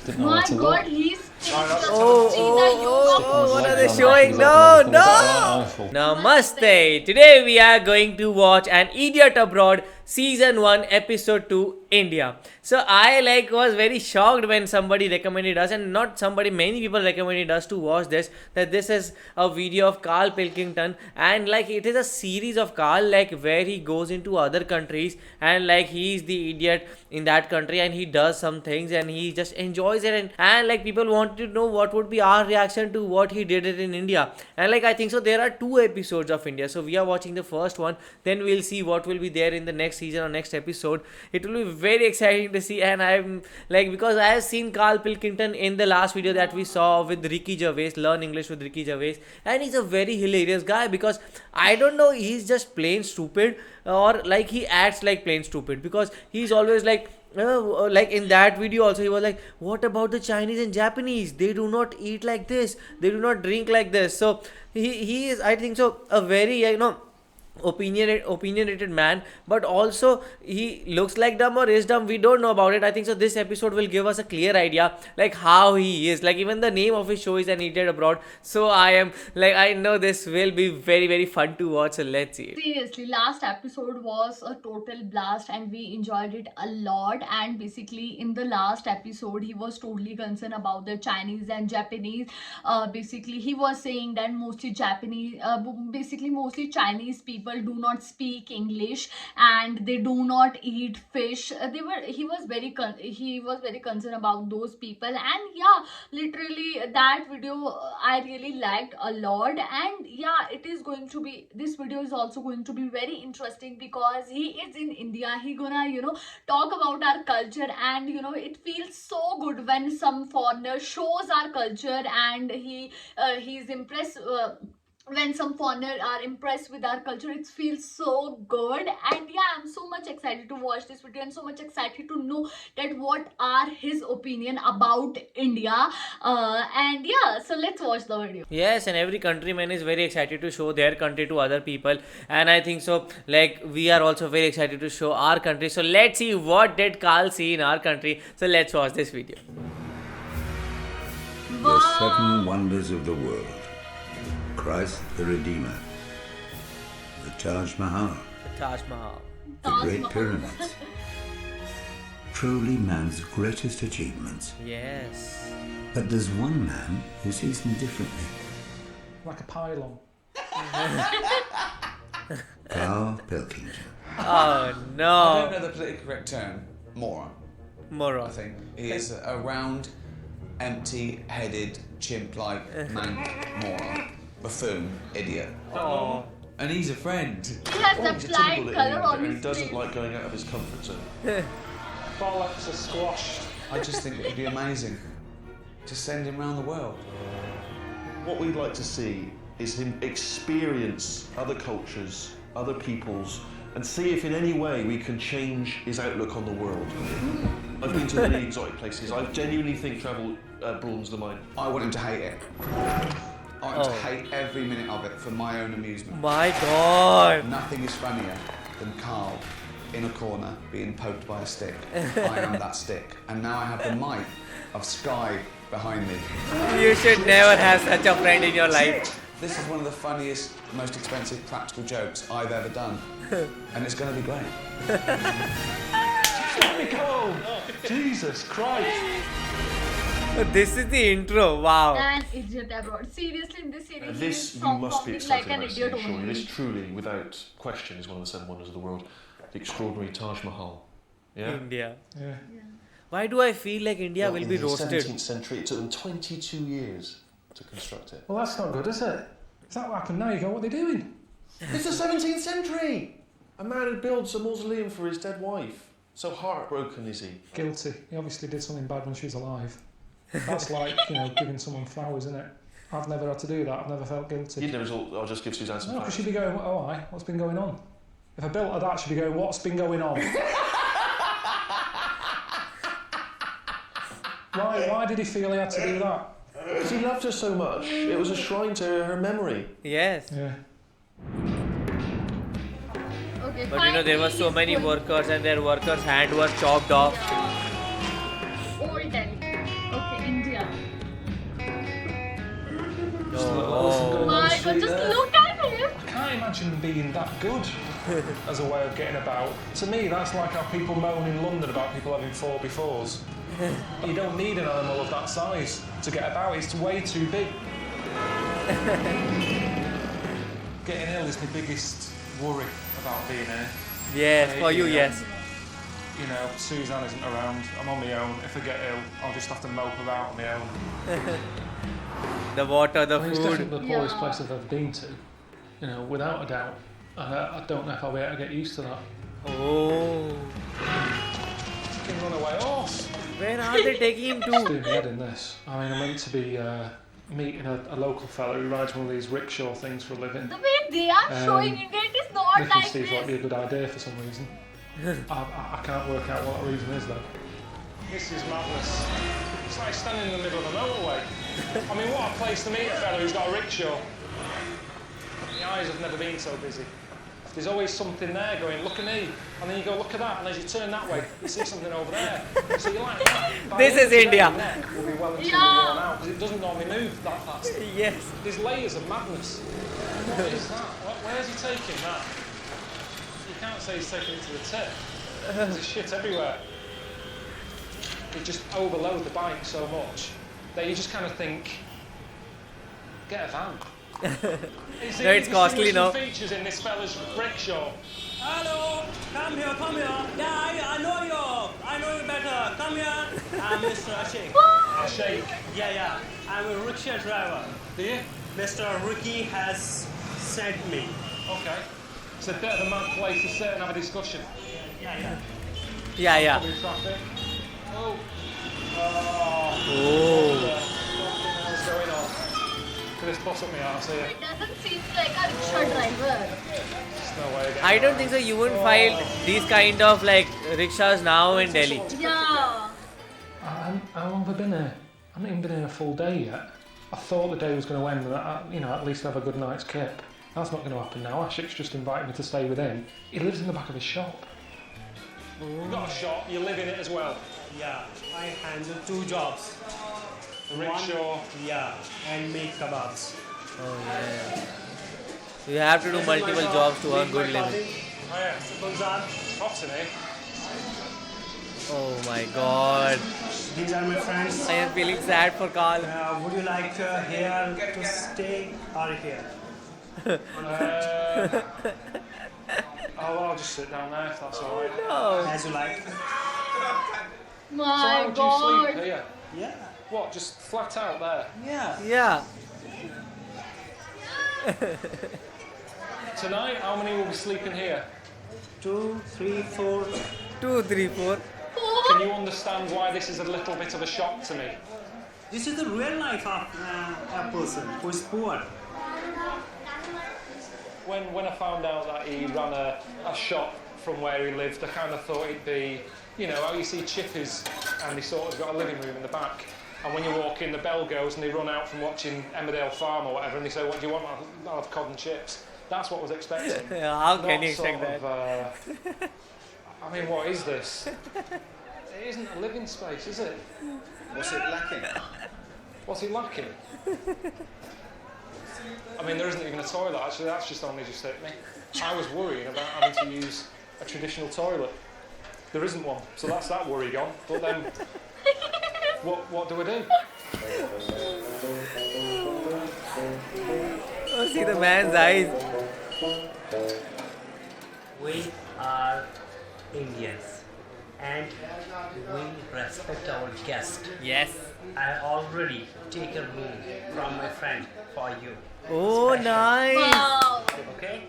Didn't know where My to God, look. he's What are they showing? No, no. Namaste. Today we are going to watch An Idiot Abroad Season 1 Episode 2 India. So I was very shocked when somebody recommended us, and not somebody, many people recommended us to watch this, that this is a video of Karl Pilkington, and it is a series of Karl where he goes into other countries and he is the idiot in that country and he does some things and he just enjoys it, and people wanted to know what would be our reaction to what he did it in India. And I think so there are 2 episodes of India, so we are watching the first one, then we'll see what will be there in the next season or next episode. It will be very exciting to see, and I'm because I have seen Karl Pilkington in the last video that we saw with Ricky Gervais, Learn English with Ricky Gervais, and he's a very hilarious guy because I don't know, he's just plain stupid, or he acts like plain stupid, because he's always in that video also he was like, what about the Chinese and Japanese, they do not eat like this, they do not drink like this. So he is, I think so, a very opinionated man, but also he looks like dumb or is dumb, we don't know about it. I think so this episode will give us a clear idea how he is, even the name of his show is An Idiot Abroad. So I am I know this will be very very fun to watch, so let's see it. Seriously, last episode was a total blast and we enjoyed it a lot. And basically in the last episode he was totally concerned about the Chinese and Japanese. Basically he was saying that mostly Chinese people do not speak English and they do not eat fish. He was very concerned about those people. And yeah, literally that video I really liked a lot. And yeah, this video is also going to be very interesting because he is in India. He gonna talk about our culture, and it feels so good when some foreigner shows our culture and he's impressed. When some foreigner are impressed with our culture, it feels so good. And yeah, I'm so much excited to watch this video and so much excited to know that what are his opinion about India. And yeah, so let's watch the video. Yes, and every countryman is very excited to show their country to other people, and I think so we are also very excited to show our country. So let's see what did Karl see in our country. So let's watch this video. The 7 wonders of the world. Christ the Redeemer, the Taj Mahal, the Great Pyramids. Truly man's greatest achievements. Yes. But there's one man who sees them differently. Like a pylon. Karl Pilkington. Oh no. I don't know the politically correct term. Moron. Moron. I think he is a round, empty-headed, chimp-like moron. Buffoon, idiot. Oh. And he's a friend. He has the light color on and his he doesn't face. like going out of his comfort zone. Bollocks are squashed. I just think it would be amazing to send him around the world. What we'd like to see is him experience other cultures, other peoples, and see if in any way we can change his outlook on the world. I've been to many exotic places. I genuinely think travel broadens the mind. I want him to hate it. I want him to hate every minute of it for my own amusement. My God. Nothing is funnier than Karl in a corner being poked by a stick. I am that stick. And now I have the might of Sky behind me. You should never have such a friend in your life. This is one of the funniest, most expensive practical jokes I've ever done. And it's going to be great. Let me go! Jesus Christ! This is the intro. Wow. An Idiot Abroad. Seriously, in this series, This he's you must be sounding excited like an about idiot seeing, surely. only. This truly, without question, is one of the 7 wonders of the world. The extraordinary Taj Mahal. Yeah? India. Yeah. Why do I feel like India will in be the roasted? 17th century, it took them 22 years to construct it. Well, that's not good, is it? If that happened now, you go, what are they doing? It's the 17th century! A man who builds a mausoleum for his dead wife. So heartbroken is he. Guilty. He obviously did something bad when she was alive. That's like, giving someone flowers, isn't it? I've never had to do that. I've never felt guilty. You'd never thought, I'll just give Suzanne some No, because flowers. she'd be going, oh, aye, what's been going on? If I built her that, she'd be going, what's been going on? Why did he feel he had to do that? Because he loved her so much. It was a shrine to her memory. Yes. Yeah. Okay, But there were so many workers and their workers' hand was chopped off. Old Delhi. Just a little elephant going down the My God, street just there. look at him. I can't imagine being that good as a way of getting about. To me, that's like how people moan in London about people having 4x4s. You don't need an animal of that size to get about. It's way too big. Getting ill is my biggest worry about being here. Yes, for you, yes. You know, Suzanne isn't around. I'm on my own. If I get ill, I'll just have to mope about on my own. The water, the It's definitely food. the poorest place I've ever been to. You know, without a doubt. And I don't know if I'll be able to get used to that. Oh. Fucking runaway horse. Where are they taking him Just to? doing my head in this. I mean, I'm meant to be meeting a local fella who rides one of these rickshaw things for a living. The way they are showing India, it is not Ricky like seems like this. be a good idea for some reason. I can't work out what that reason is though. This is madness. It's like standing in the middle of the motorway. I mean, what a place to meet a fella who's got a rickshaw. My eyes have never been so busy. There's always something there going, look at me. And then you go, look at that. And as you turn that way, you see something over there. So you're like that. By This the end is of the day, India. your neck will be well and truly Yeah. worn out because it doesn't normally move that fast. Yes. There's layers of madness. What is that? Where's he taking that? You can't say he's taking it to the tip. There's shit everywhere. They just overload the bike so much that you just kind of think, get a van. No, it's costly, no? Features in this fella's rickshaw. Hello, come here, come here. Yeah, I know you better. Come here. I'm Mr. Ashik. I shake. Yeah. I'm a rickshaw driver. Do you? Mr. Ricky has sent me. Okay. It's a bit of a mad place to sit and have a discussion. Yeah. Yeah. Probably traffic. Oh. Oh. What's going on? Could this bus up my arse here? It doesn't seem like a rickshaw driver. There's no way of getting I don't around. think so. You wouldn't find these kind of like rickshaws now in Delhi. Yeah. How long have I been here? I haven't even been here a full day yet. I thought the day was going to end and at least have a good night's kip. That's not going to happen now. Ashik's just invited me to stay with him. He lives in the back of his shop. You've got a shop, you live in it as well. Yeah, I handle 2 jobs. The rickshaw. And make kebabs. You have to do multiple jobs to earn good living. Oh yeah, it's hot in here. Oh my god. These are my friends. I am feeling sad for Karl. Would you like here to stay or here? I'll just sit down there if that's alright. No. As you like. So My how would you God. sleep here? Yeah. What, just flat out there? Yeah. Yeah. Tonight, how many will be sleeping here? 2, 3, 4. 2, 3, 4. Can you understand why this is a little bit of a shock to me? This is the real life of a person who is poor. When I found out that he ran a shop from where he lived, I kind of thought it'd be, you know, how you see chippies and they sort of got a living room in the back. And when you walk in, the bell goes and they run out from watching Emmerdale Farm or whatever and they say, what do you want? I'll have cod and chips. That's what I was expecting. How can Not you expect sort that? of, I mean, what is this? It isn't a living space, is it? What's it lacking? What's it lacking? I mean, there isn't even a toilet, actually. That's just only just hit me. I was worrying about having to use a traditional toilet. There isn't one, so that's that worry gone. But then, what do I do? Oh, see the man's eyes. We are Indians and we respect our guest. Yes. I already taken a room from my friend for you. Oh, Special. nice. Wow. Okay?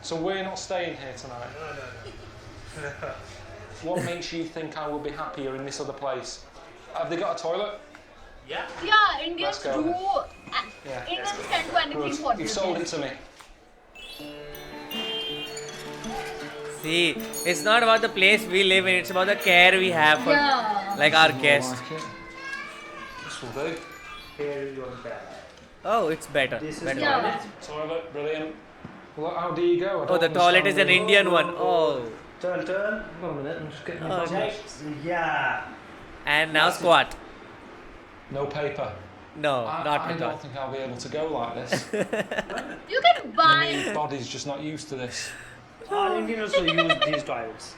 So we're not staying here tonight. What makes you think I will be happier in this other place? Have they got a toilet? Yeah. Yeah, Indians Let's go do. Yeah. Indians can do anything Good. for You've you. sold it to me. See, it's not about the place we live in, it's about the care we have for Yeah. like our guests. Like it. This will do. Here is your bed. Oh, it's better. This is better. Yeah. Toilet, brilliant. Well, how do you go? I Oh, don't the toilet is an understand. Indian one. Oh. Turn. Hold on a minute, I'm just getting Oh, my Right. Yeah. And now squat. No paper. No, not I at don't all. think I'll be able to go like this. You can My buy. body's just not used to this. All Indians also use these toilets.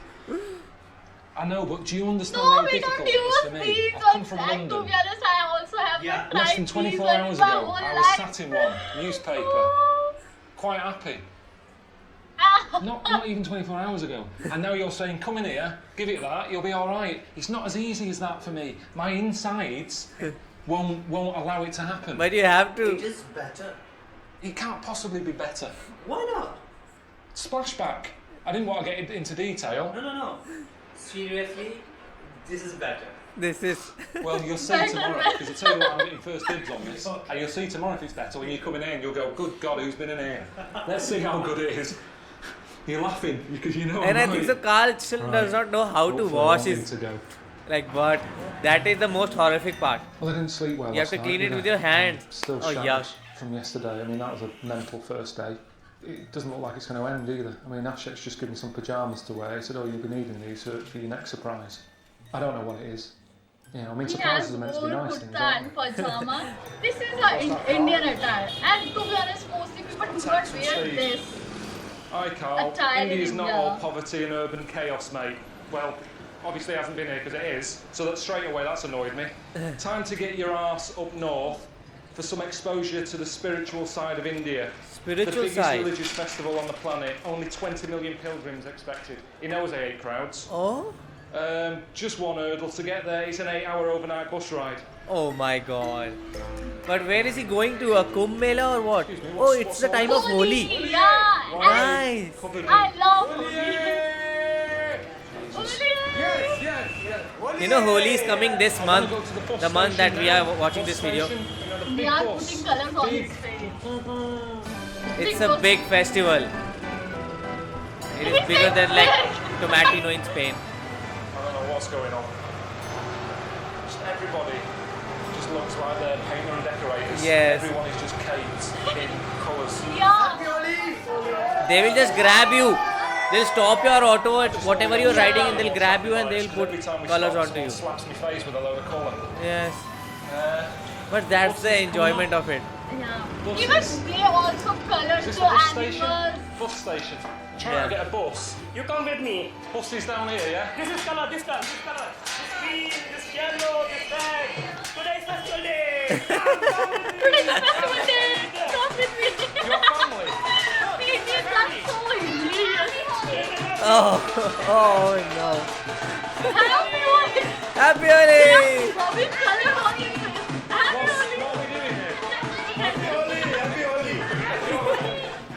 I know, but do you understand No, how we difficult don't it is for use me? these. I've come from And to London. be honest, I also have Yeah. not Less tried than 24 these hours in my ago, whole I was life. sat in one newspaper, quite happy. Not even 24 hours ago. And now you're saying, come in here, give it that, you'll be all right. It's not as easy as that for me. My insides won't allow it to happen. But you have to. It is better. It can't possibly be better. Why not? Splashback. I didn't want to get into detail. No. Seriously, this is better. This is. Well, you'll see tomorrow, because I tell you what, I'm getting first dibs on this. And you'll see tomorrow if it's better when you come in here and you'll go, good God, who's been in here? Let's see how good it is. You're laughing because you know And I'm I think right. so. Carl still does not know how to Hopefully wash I want his. him to go. Like, but that is the most horrific part. Well, I didn't sleep well. You have last to clean night, it did with I? your hands. Still Oh, shattered yuck. from yesterday. I mean, that was a mental first day. It doesn't look like it's going to end either. I mean, Ashek's just given me some pyjamas to wear. He said, oh, you'll be needing these for your next surprise. I don't know what it is. You know, I mean, He surprises has are meant to be more nice things, kurta aren't and they? pajama. This is a Indian attire. And to be honest, mostly people do not wear Steve. this. Hi, Carl. Attire in India's not India. all poverty and urban chaos, mate. Well, obviously it hasn't been here because it is. So that straight away, that's annoyed me. Time to get your arse up north for some exposure to the spiritual side of India. Spiritual the biggest side. religious festival on the planet. Only 20 million pilgrims expected. He knows they hate crowds. Oh? Just one hurdle to get there. It's an 8-hour overnight bus ride. Oh my god. But where is he going to? A Kumbh Mela or what? Excuse me, Oh, what's- it's the what's time all of Holi. Yeah. And Nice. Covered in- I love Holi. Jesus. Holi. You know, Holi is coming this I wanna month. go to bus The month station that we now. are watching Bus this video. station, you know, the They big are bus. putting colors on Big. his face. It's a big festival. It is bigger than like Tomatino in Spain. I don't know what's going on. Just everybody just looks like they're painter and decorators. Yes. Everyone is just caked in colours. Yeah. They will just grab you. They'll stop your auto at whatever you're riding and they'll grab you and they'll Because put every time we colors stop, onto you. someone slaps my face with a load of colour. Yes. Uh, But that's the enjoyment of it. Yeah. Buses. Even they also color is this the the bus station? animals. Bus station. Trying Yeah. to get a bus. You come with me. Bus is down here, yeah? This is color, this color, this color. This green, this yellow, this red. Today is festival day. Today is festival day. Come with me. Your family. Indians are so hilarious. Oh, oh no. Happy Holi. Happy Holi! Bobby color on his face. Happy Holi. What are we doing here?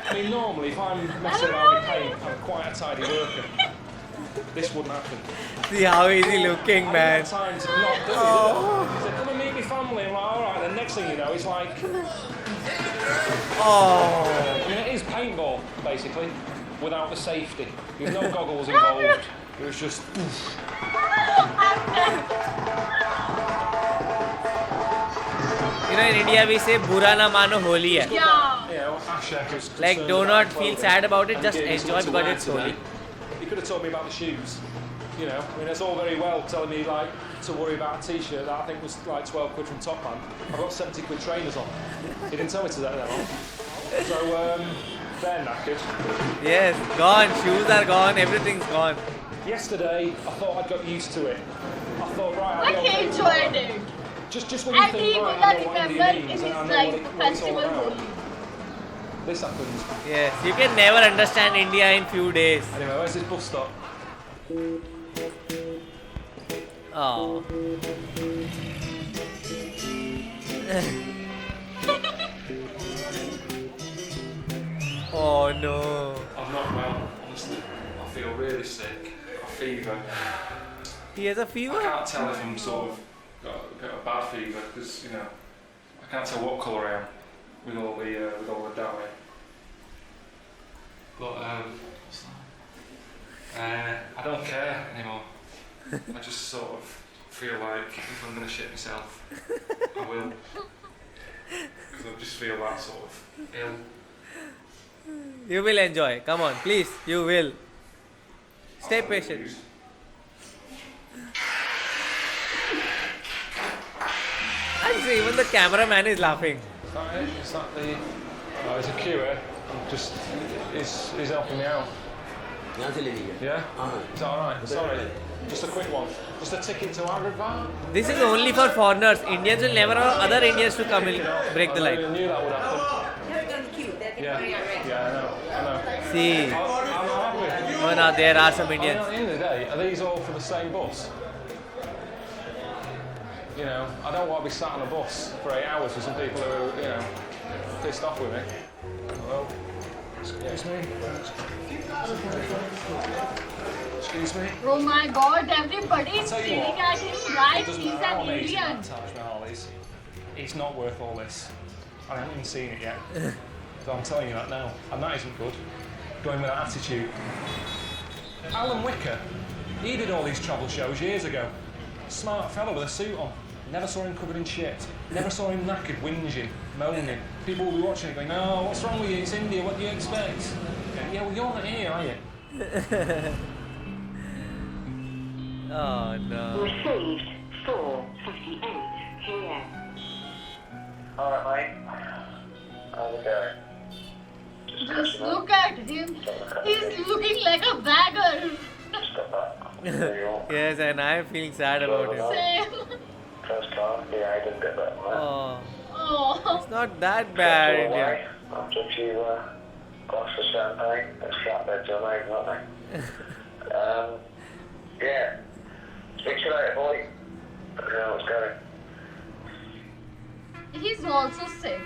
I mean, normally if I'm messing around with paint, I'm quite a tidy worker. This wouldn't happen. See how is he looking, I man. don't have time to not do it. He said, come and meet my family. I'm like, all right. Then next thing you know, it's like, Oh. I mean, it is paintball basically, without the safety. There's no goggles involved. It was just. You know, in India we say Bura na mano Holi hai. Yeah. You know, Ashek was Like, concerned do about not my feel clothing sad about it, and just gave me enjoy something to because wear it's today. Holi. He could have told me about the shoes. You know, I mean, it's all very well telling me like to worry about a t-shirt that I think was like 12 quid from Top Man. I've got 70 quid trainers on. He didn't tell me to that long. So they're knackered. Yes, gone. Shoes are gone. Everything's gone. Yesterday, I thought I'd got used to it. I thought, right, But I'll be he okay. enjoyed it. Just when you And think, he right, would I not know what remember India in means his and I know life what it's all festival about. Holi. This happened. Yes, you can never understand India in few days. Anyway, where's this bus stop? Oh. Oh no. I'm not well, honestly. I feel really sick. I've got a fever. He has a I fever? can't tell if I'm sort of got a bit of bad fever because you know I can't tell what colour I am with all the dye. But I don't care anymore. I just sort of feel like if I'm gonna shit myself, I will. Because I just feel that sort of ill. You will enjoy. Come on, please. You will. Stay patient. even the cameraman is laughing. Is that it? Is that the... Oh, there's a queue here. Just... He's helping me out. Yeah? Is that alright? Sorry. Just a quick one. Just a ticket to Hyderabad. This is only for foreigners. Indians will never allow other Indians to come and break the I line. knew that would happen. Yeah, I know. See. I'm happy. Oh no, there are some I mean, Indians. at the end of the day, are these all for the same bus? You know, I don't want to be sat on a bus for 8 hours with some people who are, you know, pissed off with me. Hello? Excuse me? Excuse me? Oh my god, everybody is Tell you staring what, at him, right? it doesn't He's matter how an amazing Indian. that Taj Mahal is. It's not worth all this. I haven't even seen it yet. So I'm telling you that now. And that isn't good. Going with that attitude. Alan Wicker, he did all these travel shows years ago. Smart fella with a suit on. Never saw him covered in shit. Never saw him knackered, whinging, moaning. People will be watching it going, "No, what's wrong with you? It's India, what do you expect?" And, yeah, well, you're not here, are you? Oh no. Received 4:58 here. Alright, mate. How's it going? Just look at him. He's looking like a beggar. Step back. Yes, and I'm feeling sad about it. Same. First car? Yeah, I didn't get that. Oh, Oh. it's not that bad, All India. away. I'll get you a glass of champagne. It's flatbeds are amazing, aren't they? Yeah. Speak to you later, boy. I don't know what's going. He's also sick.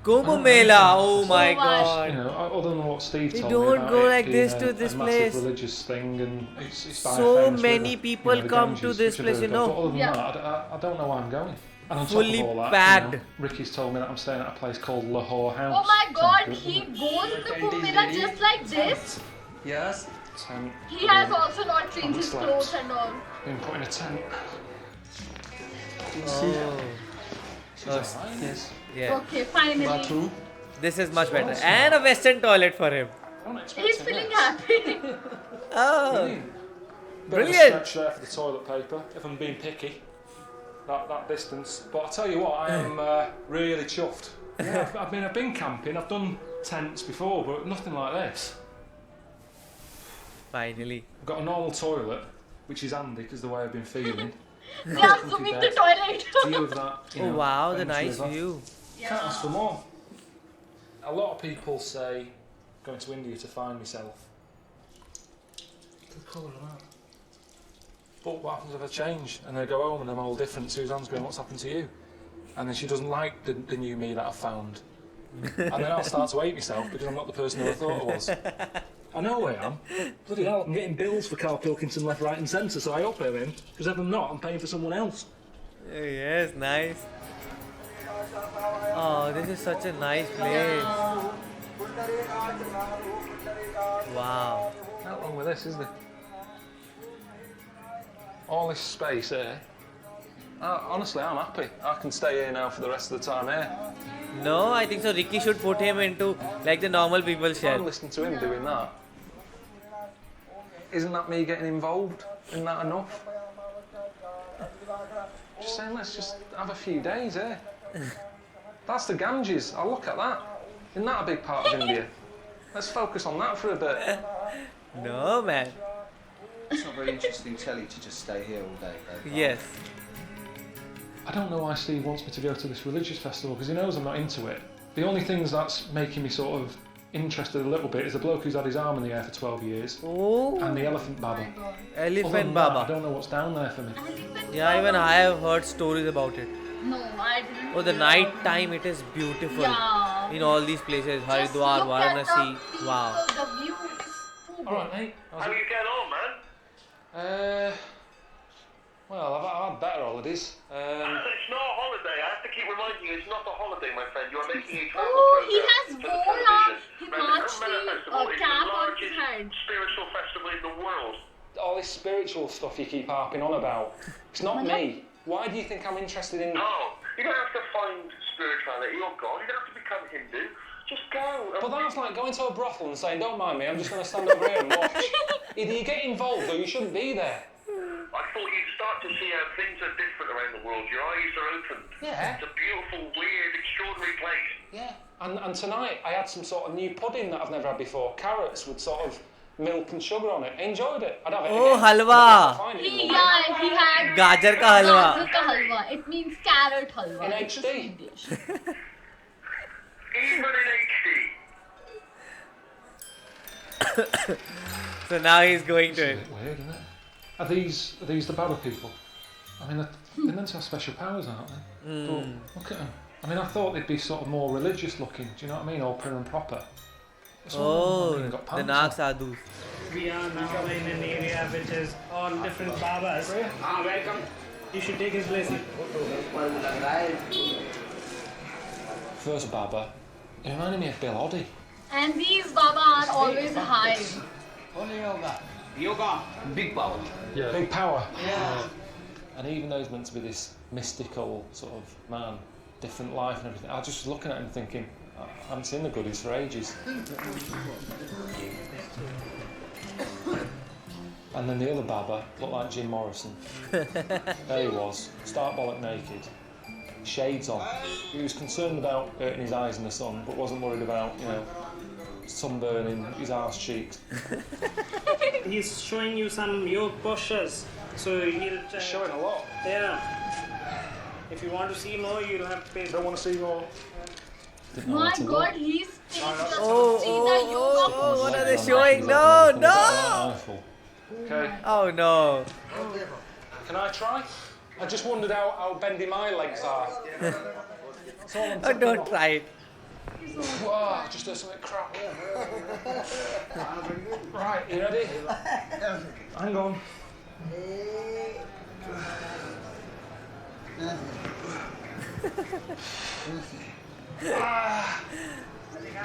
Kumbh Mela, oh my So much. god. You know, other than what Steve They told me don't about go it like being this to this a place. massive religious thing, and it's by a So famous many river, people you know, the come to Ganges, this which I've place, heard you of. know. But other than Yeah. that, I don't know why I'm going. And on Fully top of all that, packed. You know, Ricky's told me that I'm staying at a place called Lahore House. Oh my god, Sounds good, he doesn't it? goes to Kumbh Mela just like this. Yes. Tent. He has also not changed his Slept. clothes and all. Been put in a tent. Oh. She's alright. Yes. Yeah, Okay, finally. Bathroom. this is much better. And a western toilet for him. I wasn't expecting He's feeling this. happy. Oh, Bit of a brilliant. stretch there for the toilet paper, if I'm being picky. That distance. But I tell you what, I am really chuffed. Yeah, I've been camping, I've done tents before, but nothing like this. Finally. I've got a normal toilet, which is handy because the way I've been feeling. They are zooming the toilet. View of that. You Oh know, wow, the famous nice river. view. Can't ask for more. A lot of people say going to India to find myself. The colour of that. But what happens if I change and I go home and I'm all different? Suzanne's going, "What's happened to you?" And then she doesn't like the new me that I've found. And then I'll start to hate myself because I'm not the person who I thought I was. I know I am. Bloody hell, I'm getting bills for Karl Pilkington left, right and centre, so I up him because if I'm not, I'm paying for someone else. Oh, yes, nice. Oh, this is such a nice place. Wow. Not wrong with this, is there? All this space here. Honestly, I'm happy. I can stay here now for the rest of the time here. No, I think so. Ricky should put him into like the normal people share. I'm listening to him doing that. Isn't that me getting involved? Isn't that enough? Just saying, let's just have a few days here. That's the Ganges. I'll look at that. Isn't that a big part of India? Let's focus on that for a bit. No, man. It's not very interesting telly to just stay here all day, though. Yes. I don't know why Steve wants me to go to this religious festival because he knows I'm not into it. The only things that's making me sort of interested a little bit is the bloke who's had his arm in the air for 12 years Oh, and the elephant baba. Other Elephant than that, I Baba. don't know what's down there for me. Yeah, even I have heard stories about it. No, I didn't. Oh, the night time it is beautiful. Yeah. In all these places, Just Haridwar, look at the Varanasi. people, Wow. The view is too good. Alright, mate. How are you getting on, man? Well, I've had better holidays. It's not a holiday. I have to keep reminding you, it's not a holiday, my friend. You are making a travel Oh, he program has for the worn television. a Remember, Himachi Kumbh Festival is the cap on his largest head. spiritual festival in the world. All this spiritual stuff you keep harping on about. It's not me. Why do you think I'm interested in... No, you don't have to find spirituality or God. You don't have to become Hindu. Just go. But that's like going to a brothel and saying, "Don't mind me, I'm just going to stand over here and watch." Either you get involved or you shouldn't be there. I thought you'd start to see how things are different around the world. Your eyes are opened. Yeah. It's a beautiful, weird, extraordinary place. Yeah. And tonight I had some sort of new pudding that I've never had before. Carrots with sort of milk and sugar on it. I enjoyed it. I'd have it Oh, again. halwa. He had Gajar ka halwa. Gajar ka halwa. It means carrot halwa. In It's just HD. English. Even in HD. So now he's going to it. It's a bit weird, isn't it? Are these the Baba people? I mean, they're meant to have special powers, aren't they? But look at them. I mean, I thought they'd be sort of more religious looking. Do you know what I mean? All prim and proper. Oh, the Nag Sadhus. We are now in an area which is all different Babas. Welcome. You should take his blessing. First Baba, it reminded me of Bill Oddie. And these Baba are always high. Yoga, big power. Yeah. Big power. Yeah. And even though he's meant to be this mystical sort of man, different life and everything, I was just looking at him thinking, I haven't seen the goodies for ages. And then the other Baba looked like Jim Morrison. There he was, stark bollock naked, shades on. He was concerned about hurting his eyes in the sun, but wasn't worried about, sunburning his arse cheeks. He's showing you some yoga postures. So he'll Showing a lot. Yeah. If you want to see more, you'll have to pay. Don't want to see more. My God, he's just Oh, see the yoga what are poses. they showing? No, no. Okay. Oh no. Can I try? I just wondered how bendy my legs are. That's all I'm Oh, thinking don't of. try it. Whoa, I just heard something crap. Right, you ready? Hang on.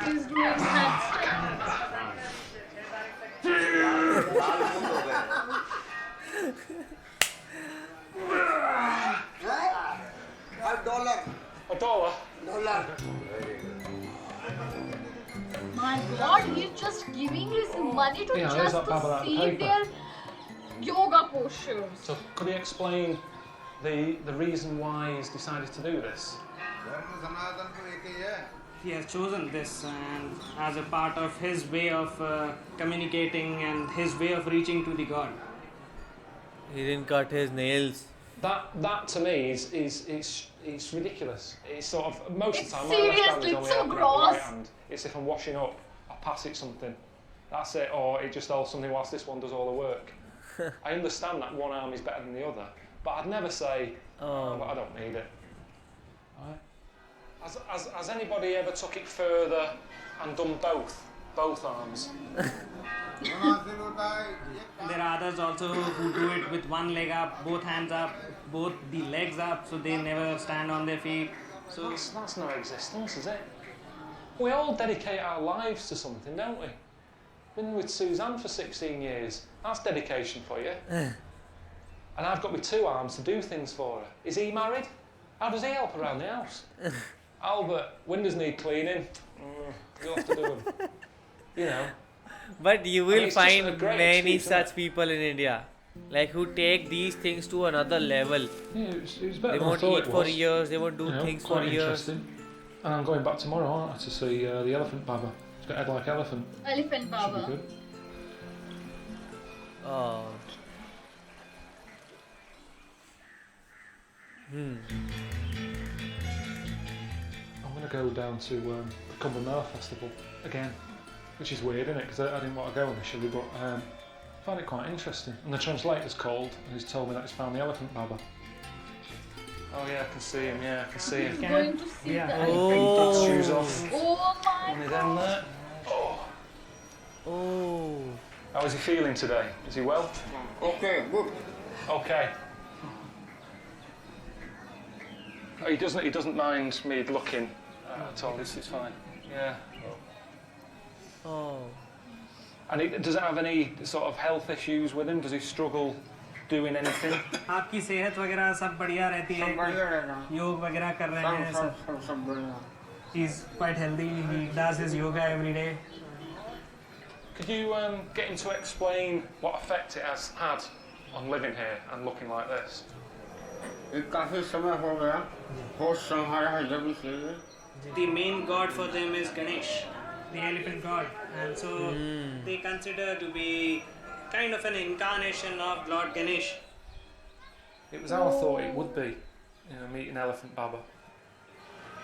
He's doing handstand. A dollar? My God, he's just giving his money to Yeah, there's just that Baba to out of see the paper. their yoga postures. So could you explain the reason why he's decided to do this? He has chosen this and as a part of his way of communicating and his way of reaching to the God. He didn't cut his nails. That to me is ridiculous. It's sort of most of the time It's my left hand is seriously, only it's so out, my gross. right hand. It's if I'm washing up, I pass it something. That's it, or it just holds something whilst this one does all the work. I understand that one arm is better than the other, but I'd never say, well, I don't need it. Right? Has anybody ever took it further and done both arms? There are others also who do it with one leg up, both hands up, both the legs up, so they never stand on their feet. So That's no existence, is it? We all dedicate our lives to something, don't we? Been with Suzanne for 16 years. That's dedication for you. And I've got my two arms to do things for her. Is he married? How does he help around the house? Albert, windows need cleaning. You'll have to do them. You know. But you will it's just a find great many excuse, isn't such people in India, like who take these things to another level. Yeah, it was better They than I won't thought eat it for was. years. They won't do You know, things for quite years. interesting. And I'm going back tomorrow, aren't I, to see the elephant Baba. It's got a head like elephant. Elephant Should Baba. be good. Oh. I'm going to go down to the Cumber Mill Festival again, which is weird, isn't it? Because I didn't want to go initially, but I find it quite interesting. And the translator's called, and he's told me that he's found the elephant Baba. Oh yeah, I can see him. Yeah, I can see him. He's going to see Yeah. the Oh. Got shoes off. Oh my And he's in there. Oh. How is he feeling today? Is he well? Okay, good. Okay. Oh, he doesn't mind me looking at all. It's fine. Yeah. Oh. And does it have any sort of health issues with him? Does he struggle doing anything? आपकी सेहत वगैरह सब बढ़िया रहती है योग वगैरह कर रहे हैं सब he's quite healthy he does his yoga every day Could you get him to explain what effect it has had on living here and looking like this? The main god for them is Ganesh, the elephant god, and so they consider to be kind of an incarnation of Lord Ganesh. It was how I thought it would be, meeting Elephant Baba.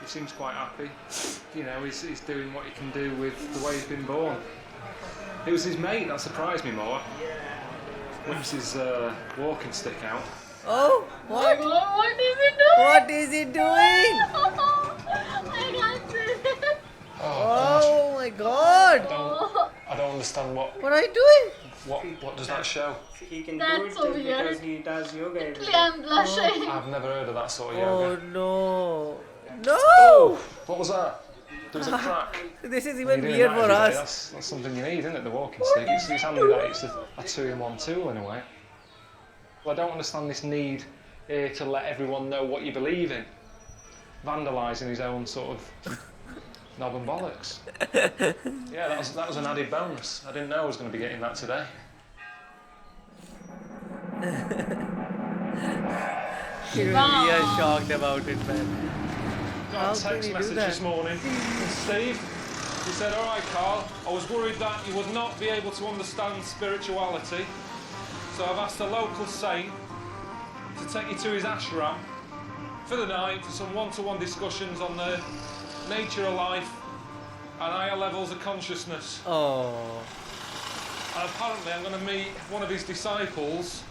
He seems quite happy. He's doing what he can do with the way he's been born. It was his mate that surprised me more. Whips his walking stick out. Oh, what? What is he doing? What is he doing? I can't see it. Oh my God! I don't understand what What are you doing? what does that show? He can That's do it so just weird. because he does yoga every Literally, day. I'm blushing. I've never heard of that sort of Oh yoga. no! No! What was that? There was a crack. This is You're even doing weird that for every day, us. That's something you need, isn't it? The walking stick. It's handy that it's a 2-in-1 tool in a way. Well, I don't understand this need here to let everyone know what you believe in. Vandalising his own sort of knob and bollocks. Yeah, that was an added bonus. I didn't know I was going to be getting that today. We are shocked about it, man. Got How a can text you do message that? this morning from Steve. He said, "All right, Karl, I was worried that you would not be able to understand spirituality, so I've asked a local saint to take you to his ashram for the night for some one-to-one discussions on the nature of life and higher levels of consciousness. Oh. And apparently I'm going to meet one of his disciples,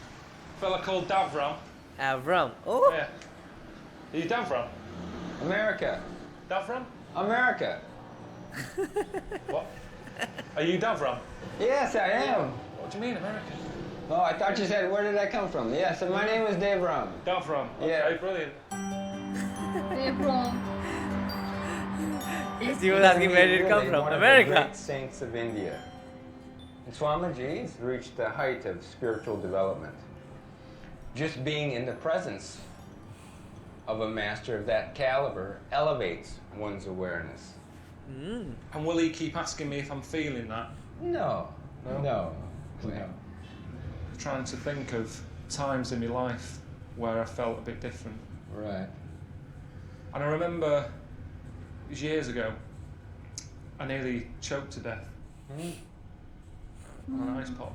a fella called Davram." Avram. Oh. Yeah. Are you Davram? America. Davram? America. What? Are you Davram? Yes, I am. What do you mean, American? Oh, I thought you said, where did I come from? Yes, my name is Davram. Davram. Okay, Yeah. brilliant. They're from. He was asking where did it come from? One of the America. great saints of India. And Swamiji's reached the height of spiritual development. Just being in the presence of a master of that caliber elevates one's awareness. And will he keep asking me if I'm feeling that? No. No. I'm trying to think of times in my life where I felt a bit different. Right. And I remember, it was years ago, I nearly choked to death on an ice pop.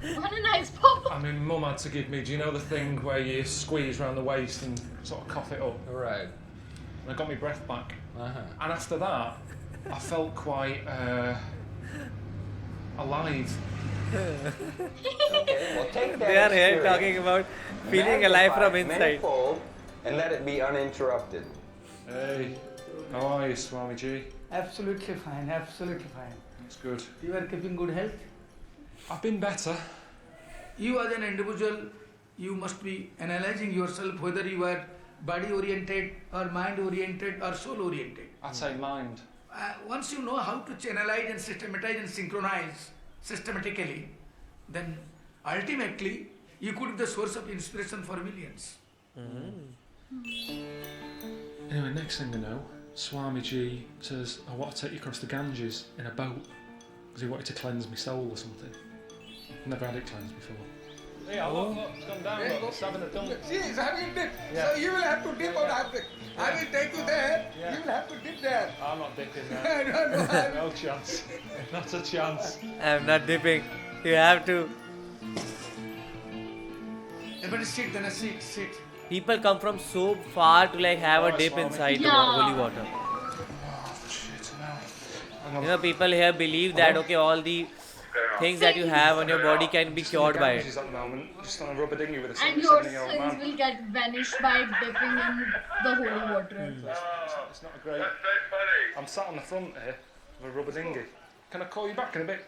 What a nice pop. I mean, Mum had to give me, do you know the thing where you squeeze around the waist and sort of cough it up? Right. And I got my breath back. Uh-huh. And after that, I felt quite alive. Okay, well, take that They are here experience, talking about feeling alive from magnify it inside. manifold, and let it be uninterrupted. Hey, how are you, Swamiji? Absolutely fine, absolutely fine. That's good. You are keeping good health? I've been better. You as an individual, you must be analyzing yourself whether you are body oriented or mind oriented or soul oriented. I'd say mind. Once you know how to channelize and systematize and synchronize systematically, then ultimately you could be the source of inspiration for millions. Anyway, next thing I know, Swamiji says, I want to take you across the Ganges in a boat because he wanted to cleanse my soul or something. Never had it cleansed before. Yeah, look, it's gone down, look, it's having a dump. See, it's having a dip. Yeah. So you will have to dip or have to. I will take you there. Yeah. You will have to dip there. I'm not dipping there. No chance. Not a chance. I'm not dipping. You have to. Everybody sit, then sit. People come from so far to like have a dip inside the holy water. You know, people here believe that okay, all the things that you have on your body can be cured by it. At the moment, just on a rubber dinghy with a And your 70-year-old sins man. will get vanished by dipping in the holy water. It's not a great. I'm sat on the front here of a rubber dinghy. Can I call you back in a bit?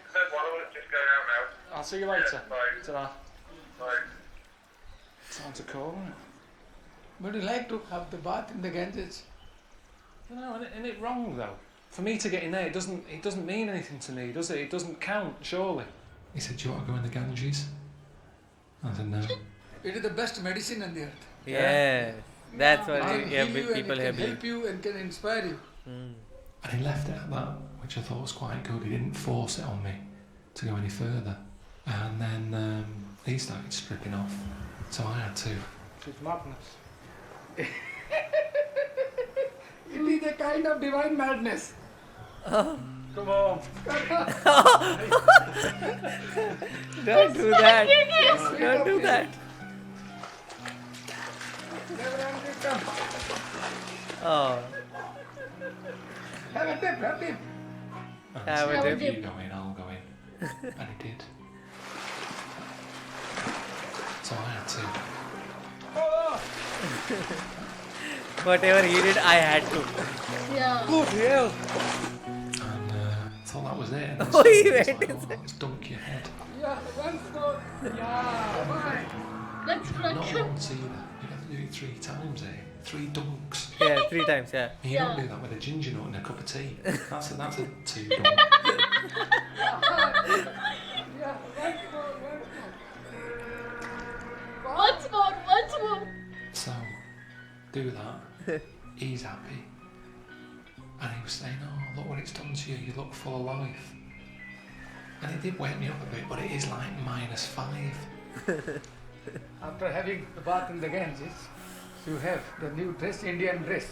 I'll see you later. Ta-ra. Time to call, isn't it? Would you like to have the bath in the Ganges? No, isn't it wrong though? For me to get in there, it doesn't mean anything to me, does it? It doesn't count, surely. He said, do you want to go in the Ganges? I said, no. It is the best medicine on the earth. Yeah, that's what It can heal you and people it here can help believe. you and can inspire you. And he left it at that, which I thought was quite good. He didn't force it on me to go any further. I And then he started stripping off, so I had to. It's madness. It is a kind of divine madness. Come on. Don't do that. Don't do that. Oh. Have a dip, have a dip. Have a dip. You go in, I'll go in. And he did. So I had to. Whatever he did, I had to. Yeah. Good hell. And I thought that was it. And Oh, he it's went like, inside. let's dunk your head. Yeah, once more. Yeah, bye. That's Not correct. once either. You have to do it 3 times, eh? 3 dunks. Yeah, 3 times, yeah. You Yeah. don't do that with a ginger nut and a cup of tea. That's a 2 dunk. Yeah, once more. Once more. So, do that. He's happy. And he was saying, oh, look what it's done to you. You look full of life. And it did wake me up a bit, but it is like -5. After having the bath in the Ganges, you have the new dress, Indian dress.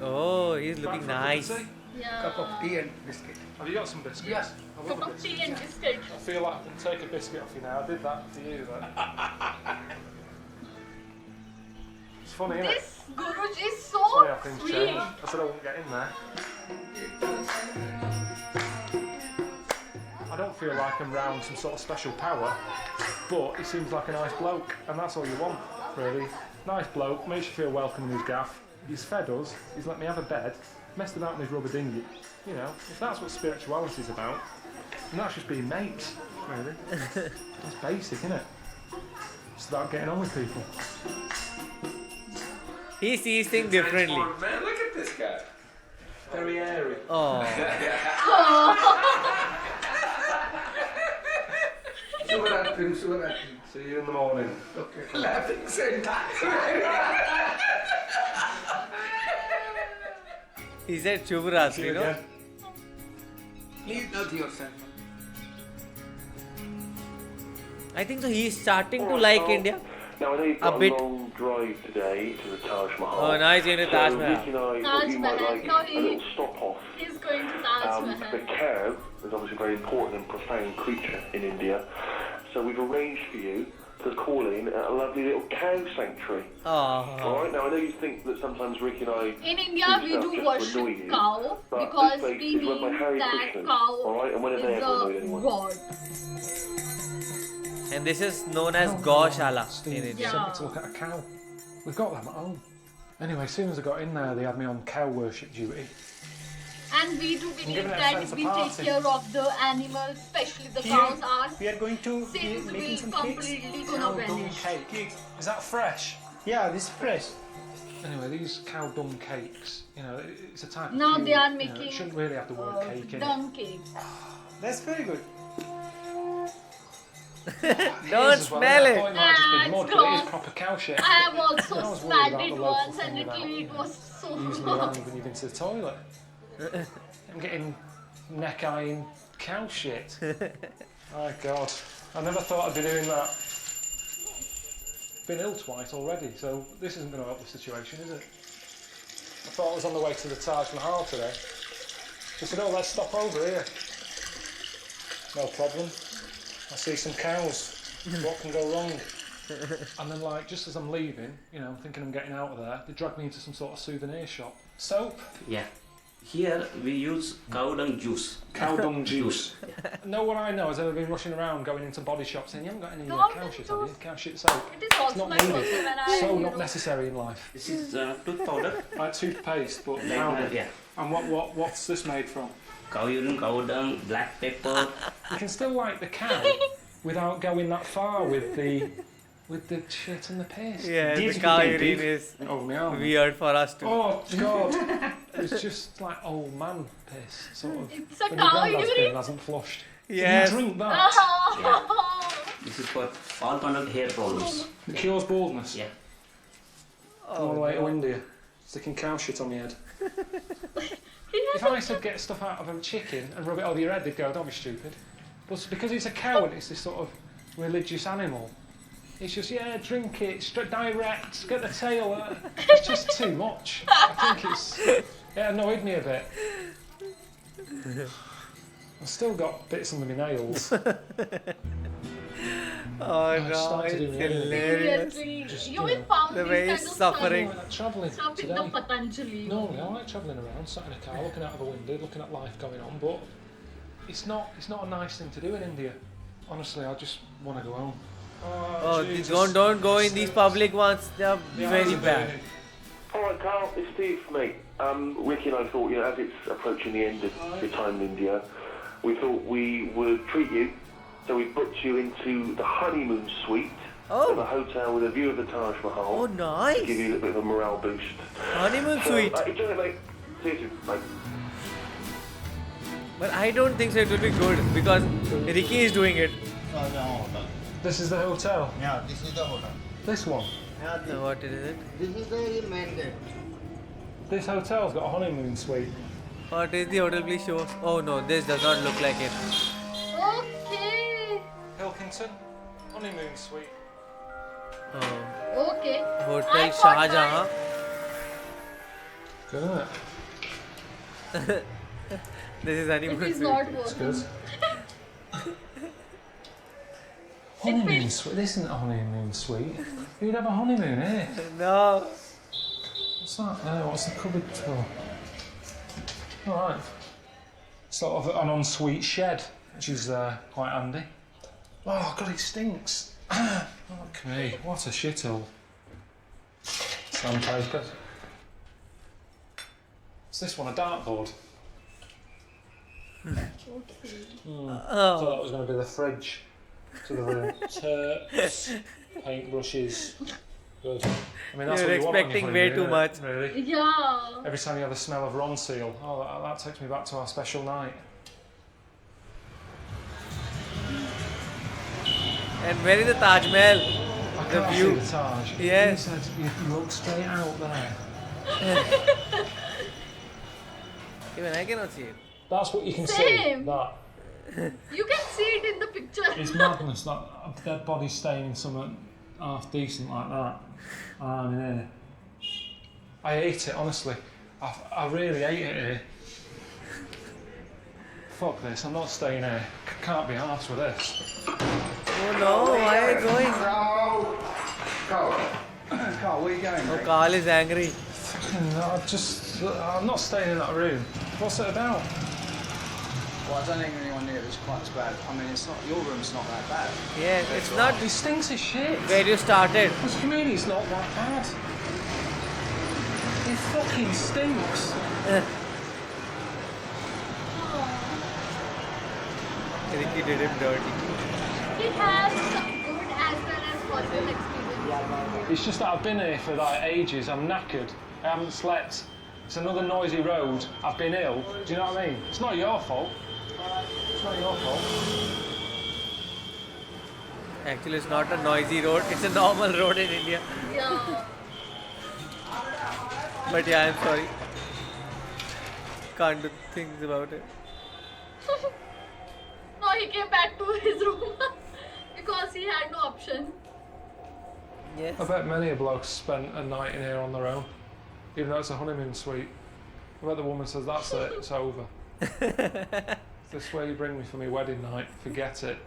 Oh, he's looking nice. Yeah. Cup of tea and biscuit. Have you got some biscuits? Yes. I love Cup a of biscuit. tea and biscuit. I feel like I can take a biscuit off you now. I did that for you, though. It's funny, isn't it? This Guruji is Funny so how things sweet. change. I said I wouldn't get in there. I don't feel like I'm round some sort of special power, but he seems like a nice bloke, and that's all you want, really. Nice bloke, makes you feel welcome in his gaff. He's fed us, he's let me have a bed, messed about in his rubber dinghy. You know, if that's what spirituality's about, then that's just being mates, really. That's basic, isn't it? It's about getting on with people. He sees things differently. Man, look at this guy. Very airy. Oh. Surat. See you in the morning. Okay. Laughing same time. He said Shubhratri, you know? Again. Please note yourself. I think so. He's starting to like India. Now I know you've A got a bit. long drive today to the Taj Mahal. Oh, now he's going to Taj So Mahal. Ricky and I thought Taj you might Mahal. like No, a little stop off. He's going to Taj The Mahal. cow is obviously a very important and profound creature in India. So we've arranged for you to call in at a lovely little cow sanctuary. Oh. Alright, now I know you think that sometimes Ricky and I In India, we do worship cow but because this place we is run by believe Hare that Krishnas, cow alright, and when have they is ever annoyed a anyone? god. And this is known as Gaushala in India. Sent me to look at a cow. We've got them at home. Anyway, as soon as I got in there, they had me on cow worship duty. And we do believe giving it a that sense of we take party. care of the animals, especially the cows. Our We are going to be sins making will some cakes. completely gonna Cow dung vanish. cake. Is that fresh? Yeah, this is fresh. Anyway, these cow dung cakes, you know, it's a type of Now fuel, they are you know, making it shouldn't really have the word cake in it. dung cake. That's very good. Don't As well, smell I it. thought it might just be It's mud, but it gross. is proper cow shit. I have I also was worried smelled about it the local once and thing about literally it was so Usually around when you've been to the toilet. I'm getting neck-eyeing cow shit. My God. I never thought I'd be doing that. Been ill twice already, so this isn't going to help the situation, is it? I thought I was on the way to the Taj Mahal today. They said, oh, let's stop over here. No problem. I see some cows. What can go wrong? And then, like, just as I'm leaving, you know, thinking I'm getting out of there, they dragged me into some sort of souvenir shop. Soap. Yeah. Here we use cow dung juice. Cow dung juice. No one I know has ever been rushing around going into body shops saying, you haven't got any Cow cow dung shit, have you? juice. Cow shit soap. It is also not my needed. person when I, So you not know, necessary in life. This is tooth powder. Like toothpaste, but Like powder. that, yeah. And what's this made from? Cow urine, cow dung, black pepper. You can still like the cow without going that far with the shit and the piss. Yeah, These the cow you can urine drink. is Oh, my arm. weird for us too. Oh, God. It's just like old man piss, sort of. it's a When your cow granddad's bin urine. hasn't flushed. Yes. You drink that. This is for all kind of hair problems. It cures baldness. Yeah. All the way to India. Sticking cow shit on my head. If I said get stuff out of a chicken and rub it over your head, they'd go, don't be stupid. But because it's a cow and it's this sort of religious animal, it's just, yeah, drink it, straight direct, get the tail. It's just too much. I think it annoyed me a bit. I've still got bits under my nails. Oh no, it's hilarious. Seriously, you will found the these way kind he's of suffering. Travelling stuff in today. the Patanjali. No, I like travelling around, sat in a car, looking out of the window, looking at life going on, but it's not a nice thing to do in India. Honestly, I just want to go home. Don't go in these public ones. They're very bad. Alright, Karl, it's Steve, mate. Ricky and I thought, as it's approaching the end of your time in India, we thought we would treat you. So we booked you into the honeymoon suite of a hotel with a view of the Taj Mahal. Oh, nice. To give you a little bit of a morale boost. Honeymoon suite. Enjoy it, mate. See you soon, mate. But I don't think so it will be good because Ricky is doing it. This is the hotel? Yeah, this is the hotel. This one? Yeah, So what is it? This is the main gate. This hotel's got a honeymoon suite. What is the hotel, please show us? Oh no, this does not look like it. Okay. Pilkington, honeymoon suite. Oh. Okay. Hotel Shah Jahan. Good, isn't it? This is honeymoon It is suite. not It's working. good. Honeymoon suite? This isn't a honeymoon suite. You'd have a honeymoon here. No. What's that? No, what's the cupboard for? Alright. Sort of an ensuite shed, which is quite handy. Oh god, it stinks. Look at me, what a shithole. Sandpaper. Is this one a dartboard? Okay. I thought that was going to be the fridge to the room. Turps, paintbrushes. Good. I mean, that's You're what you want when expecting you're way putting too in, much. isn't it, really. Yeah. Every time you have the smell of Ronseal, that takes me back to our special night. And where is the Taj Mahal? I The can't view. see the Taj. Yes. You said you look straight out there. Even I cannot see it. That's what you can see. Same. That. You can see it in the picture. It's madness that a dead body staying in something half decent like that. I'm in here. I hate it, honestly. I really hate it here. Fuck this, I'm not staying here. Can't be arsed with this. Oh no, why are you going? Karl, where are you going, Oh, mate? Karl is angry. I'm not staying in that room. What's it about? Well, I don't think anyone near it's quite as bad. I mean, it's not, your room's not that bad. Yeah, it's not It stinks as shit. where you started. What do you mean it's not that bad? It fucking stinks. Ricky did him dirty. It has some good as well as positive experience. It's just that I've been here for like ages. I'm knackered. I haven't slept. It's another noisy road. I've been ill. Do you know what I mean? It's not your fault. It's not your fault. Actually, it's not a noisy road. It's a normal road in India. Yeah. But yeah, I'm sorry. Can't do things about it. No, he came back to his room because he had no option. Yes. I bet many a bloke spent a night in here on their own, even though it's a honeymoon suite. I bet the woman says, that's it, it's over. Is this where you bring me for my wedding night? Forget it.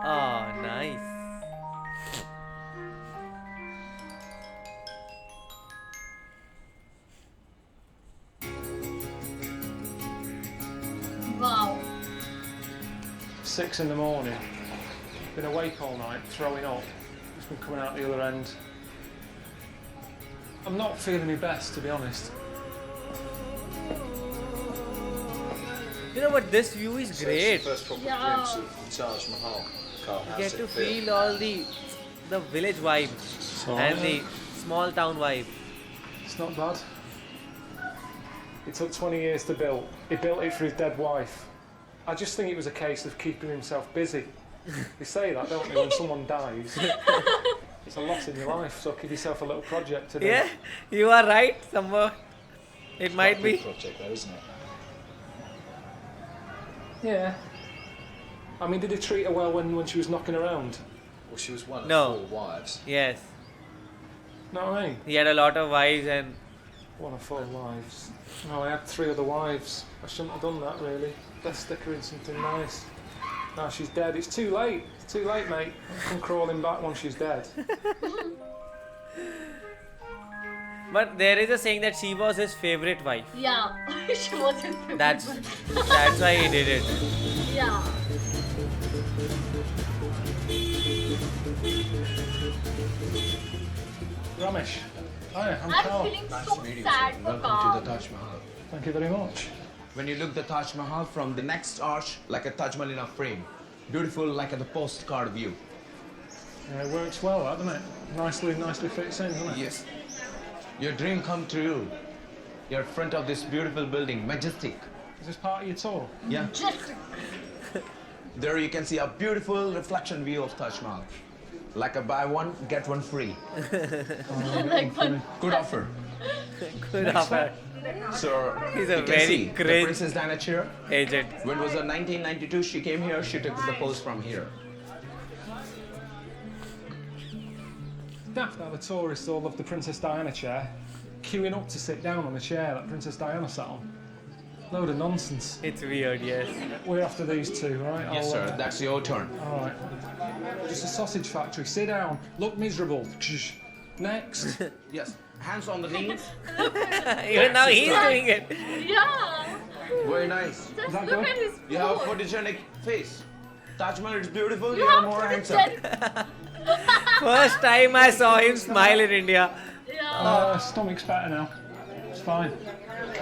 Oh, nice. Wow. 6 in the morning. Been awake all night, throwing up. Just been coming out the other end. I'm not feeling my best, to be honest. You know what? This view is great. First proper Yeah. glimpse of Taj Mahal. Karl, You how's get it to feel? feel all the village vibe and the small town vibe. It's not bad. It took 20 years to build. He built it for his dead wife. I just think it was a case of keeping himself busy. You say that, don't you, when someone dies? It's a loss in your life, so give yourself a little project to do. Yeah, you are right. Somewhere it might be. Project, though, isn't it? Yeah. I mean, did he treat her well when she was knocking around? Well, she was one of No. 4 wives. Yes. Know what I mean? He had a lot of wives and... One of 4 wives. No, I had 3 other wives. I shouldn't have done that, really. Let's stick her in something nice. Now she's dead. It's too late. It's too late, mate. Come crawling back once she's dead. But there is a saying that she was his favorite wife. Yeah, she was his favorite. That's why he did it. Yeah. Ramesh. Hi, I'm I'm Karl. feeling so sad for Welcome Karl. to the Taj Mahal. Thank you very much. When you look the Taj Mahal from the next arch, like a Taj Mahal in a frame. Beautiful, like a postcard view. Yeah, it works well, that, doesn't it? Nicely fits in, doesn't it? Yes. Your dream come true. You're in front of this beautiful building, majestic. Is this part of your tour? Yeah. Just There you can see a beautiful reflection view of Taj Mahal. Like a buy one, get one free. like one. Good offer. Good offer. So He's a you can very see the cringe Princess Diana chair. agent. When was it 1992? She came here. She took the pose from here. Daft how the tourists all love the Princess Diana chair, queuing up to sit down on the chair that Princess Diana sat on. Load of nonsense. It's weird, yes. We're after these 2, right? Yes, sir. That's your turn. All right. Just a sausage factory. Sit down. Look miserable. Next. Yes. Hands on the knees. Even now he's doing it. Yeah. Very nice. Just that look good? at his You have a food. photogenic face. Taj Mahal is beautiful. You You are have more handsome. photogenic- First time I saw him smile in India. Yeah. Stomach's better now. It's fine.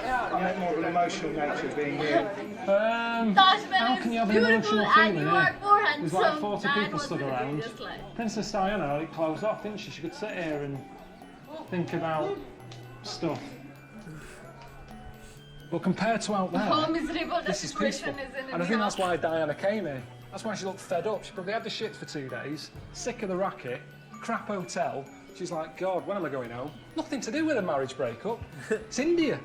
I meant more of an emotional nature being here. Taj How Mahal can is you have an beautiful emotional and feeling you here? are more There's handsome like 40 than people what stood the around. previous life. Princess Diana had it closed off, didn't she? She could sit here and think about stuff. But compared to out there, How miserable the this is peaceful. situation is in And I think India. that's why Diana came here. That's why she looked fed up. She probably had the shit for 2 days, sick of the racket, crap hotel. She's like, God, when am I going home? Nothing to do with a marriage breakup. It's India.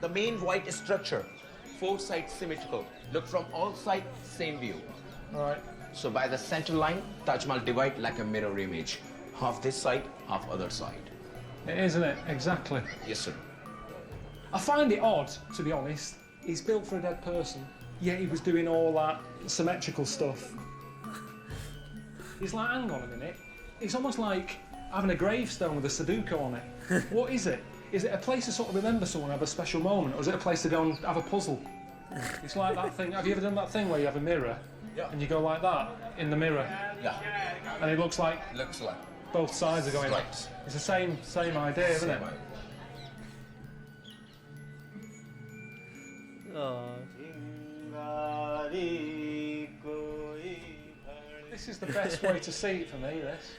The main white structure, 4 sides symmetrical. Look from all sides, same view. All right. So by the center line, Taj Mahal divide like a mirror image. Half this side, half other side. It is, isn't it? Exactly. Yes, sir. I find it odd, to be honest. He's built for a dead person, yet he was doing all that symmetrical stuff. He's like, hang on a minute. It's almost like having a gravestone with a Sudoku on it. What is it? Is it a place to sort of remember someone, have a special moment, or is it a place to go and have a puzzle? It's like that thing. Have you ever done that thing where you have a mirror and you go like that in the mirror, Yeah. and it looks like Looks like. both sides are going up? Stripes. It's the same idea, isn't it? Oh. This is the best way to see it for me, this.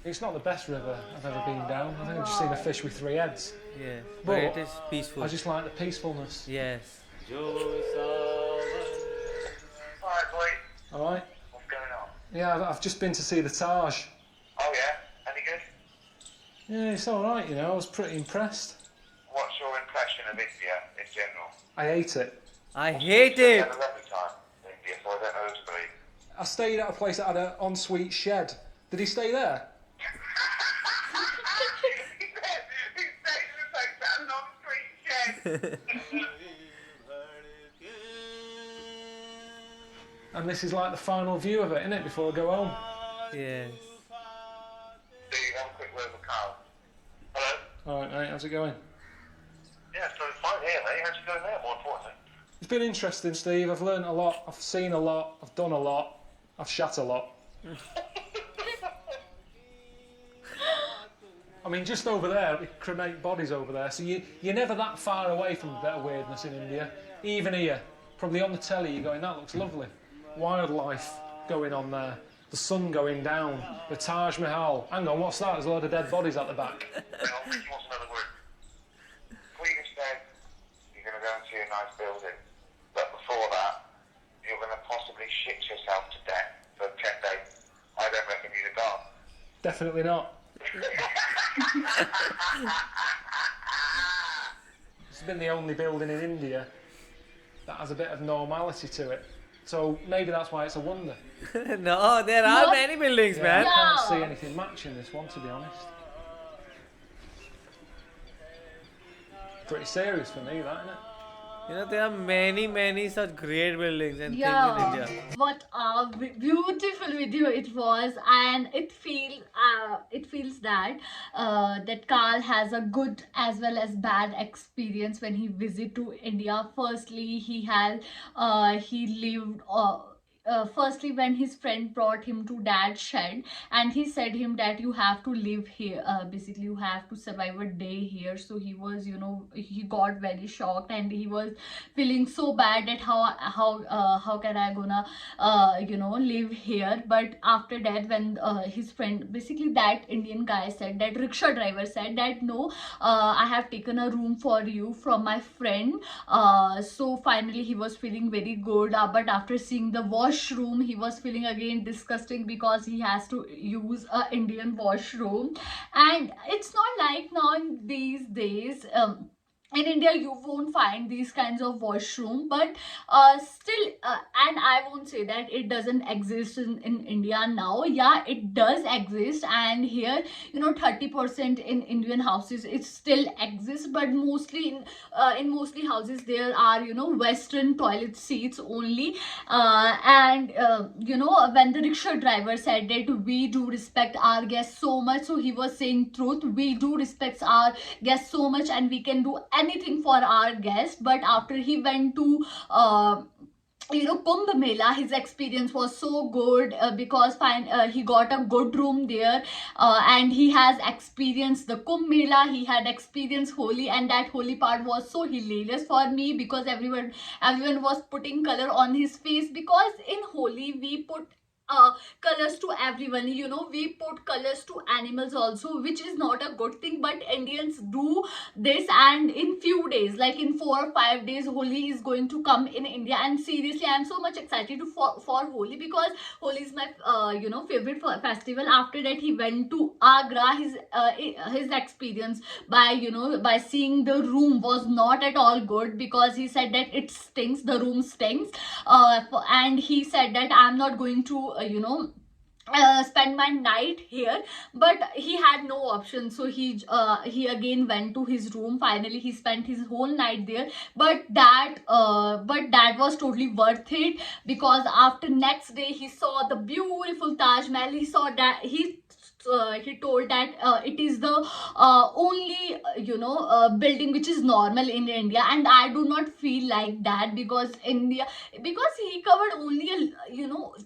It's not the best river I've ever been down. I think I've just seen a fish with 3 heads. Yeah, But but it is peaceful. I just like the peacefulness. Yes. Alright, boy. Alright? What's going on? Yeah, I've just been to see the Taj. Oh, yeah? Any good? Yeah, it's alright, you know, I was pretty impressed. What's your impression of India in general? I ate it. I hate You it. had a lovely time in India, so I don't know who to believe. I stayed at a place that had an ensuite shed. Did he stay there? He stayed in a place that had an ensuite shed. And this is like the final view of it, isn't it, before I go home? Yes. Do you have a quick word with Karl? Hello? Alright, mate, how's it going? Yeah, so it's fine here, mate. How'd you go in there, more importantly? It's been interesting, Steve. I've learned a lot, I've seen a lot, I've done a lot, I've shat a lot. I mean, just over there, we cremate bodies over there, so you're never that far away from a bit of weirdness in India. Even here, probably on the telly, you're going, that looks lovely. Wildlife going on there, the sun going down, the Taj Mahal. Hang on, what's that? There's a load of dead bodies at the back. Well, what's another word? Queen said you're going to go and see a nice building, but before that, you're going to possibly shit yourself to death for 10 days. I don't reckon you'd have gone. Definitely not. It's been the only building in India that has a bit of normality to it. So maybe that's why it's a wonder. No, there are many buildings, man. I can't see anything matching this one, to be honest. Pretty serious for me, that, isn't it? You know, there are many such great buildings and things in India. What a beautiful video it was, and it feels that that Karl has a good as well as bad experience when he visit to India. Firstly, he lived. Firstly, when his friend brought him to dad's shed and he said him that you have to live here, basically you have to survive a day here. So he was, he got very shocked and he was feeling so bad that how can I gonna live here. But after that, when his friend, basically that Indian guy said, that rickshaw driver said that no, I have taken a room for you from my friend. So finally he was feeling very good, but after seeing the washroom he was feeling again disgusting because he has to use a Indian washroom. And it's not like now in these days, in India you won't find these kinds of washroom, but still, and I won't say that it doesn't exist in India now. Yeah, it does exist, and here 30% in Indian houses it still exists, but mostly in mostly houses there are western toilet seats only. And when the rickshaw driver said that we do respect our guests so much, so he was saying truth. We do respect our guests so much and we can do anything for our guests. But after he went to Kumbh Mela, his experience was so good because he got a good room there, and he has experienced the Kumbh Mela, he had experienced Holi, and that Holi part was so hilarious for me because everyone was putting color on his face, because in Holi we put colors to everyone. We put colors to animals also, which is not a good thing, but Indians do this. And in few days, like in 4 or 5 days, Holi is going to come in India, and seriously I am so much excited for Holi, because Holi is my favorite festival. After that he went to Agra. His experience by seeing the room was not at all good, because he said that it stinks, the room stinks, and he said that I'm not going to spend my night here. But he had no option, so he again went to his room. Finally he spent his whole night there, but that was totally worth it, because after next day he saw the beautiful Taj Mahal. He saw that he told that it is the only building which is normal in India, and I do not feel like that, because he covered only a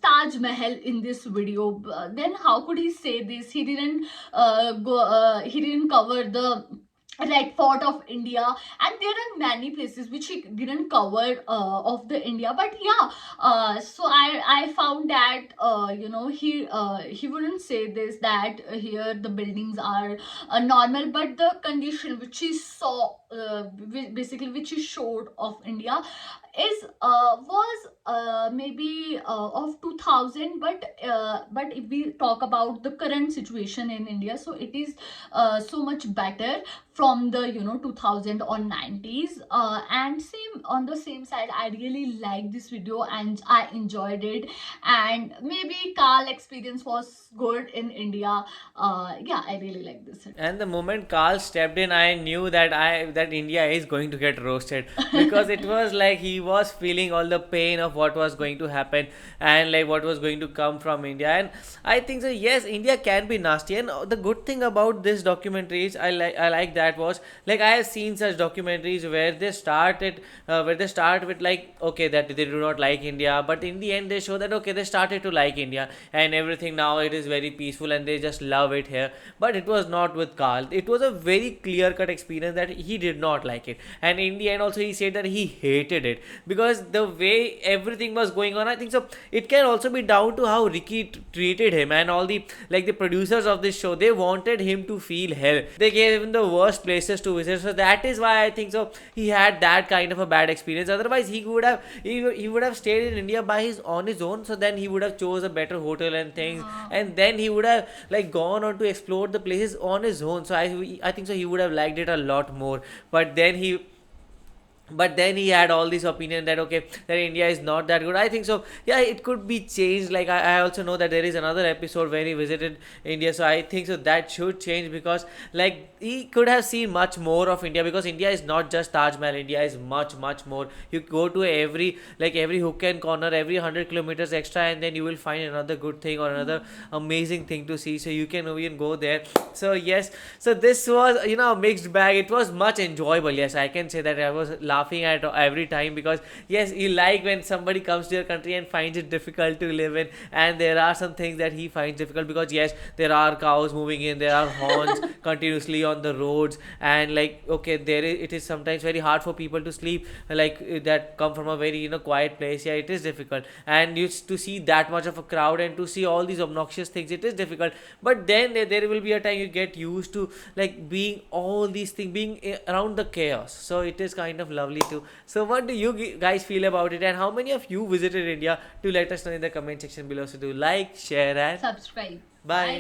Taj Mahal in this video. Then how could he say this? He didn't he didn't cover the Red Fort of India, and there are many places which he didn't cover of the India. But yeah, so I found that he wouldn't say this, that here the buildings are normal, but the condition which he saw, basically which he showed of India was maybe of 2000, but if we talk about the current situation in India, so it is so much better from the 2000 or 90s. And same on the same side, I really liked this video and I enjoyed it, and maybe Karl experience was good in India. Yeah, I really like this. And the moment Karl stepped in, I knew that India is going to get roasted, because it was like he was feeling all the pain of what was going to happen and like what was going to come from India. And I think so, yes, India can be nasty, and the good thing about this documentary is I like that was like I have seen such documentaries where they start with like, okay, that they do not like India, but in the end they show that okay, they started to like India and everything, now it is very peaceful and they just love it here. But it was not with Karl. It was a very clear cut experience that he did not like it, and in the end also he said that he hated it, because the way everything was going on. I think so it can also be down to how Ricky treated him, and all the producers of this show, they wanted him to feel hell. They gave him the worst places to visit, so that is why I think so he had that kind of a bad experience. Otherwise he would have stayed in India on his own. So then he would have chose a better hotel and things, and then he would have like gone on to explore the places on his own. So I think so he would have liked it a lot more. But then he but then he had all this opinion that okay, that India is not that good. I think so, yeah, it could be changed. Like I also know that there is another episode where he visited India, so I think so that should change, because like he could have seen much more of India, because India is not just Taj Mahal. India is much more. You go to every hook and corner, every 100 kilometers extra, and then you will find another good thing or another amazing thing to see, so you can even go there. So yes, so this was a mixed bag. It was much enjoyable. Yes, I can say that I was laughing at every time, because yes, you like when somebody comes to your country and finds it difficult to live in, and there are some things that he finds difficult, because yes, there are cows moving in, there are horns continuously on the roads, and like okay, it is sometimes very hard for people to sleep, like that come from a very quiet place. Yeah, it is difficult, and to see that much of a crowd and to see all these obnoxious things, it is difficult. But then there will be a time you get used to like being all these things, being around the chaos. So it is kind of lovely too. So what do you guys feel about it, and how many of you visited India? Do let us know in the comment section below. So do like, share, and Subscribe. bye.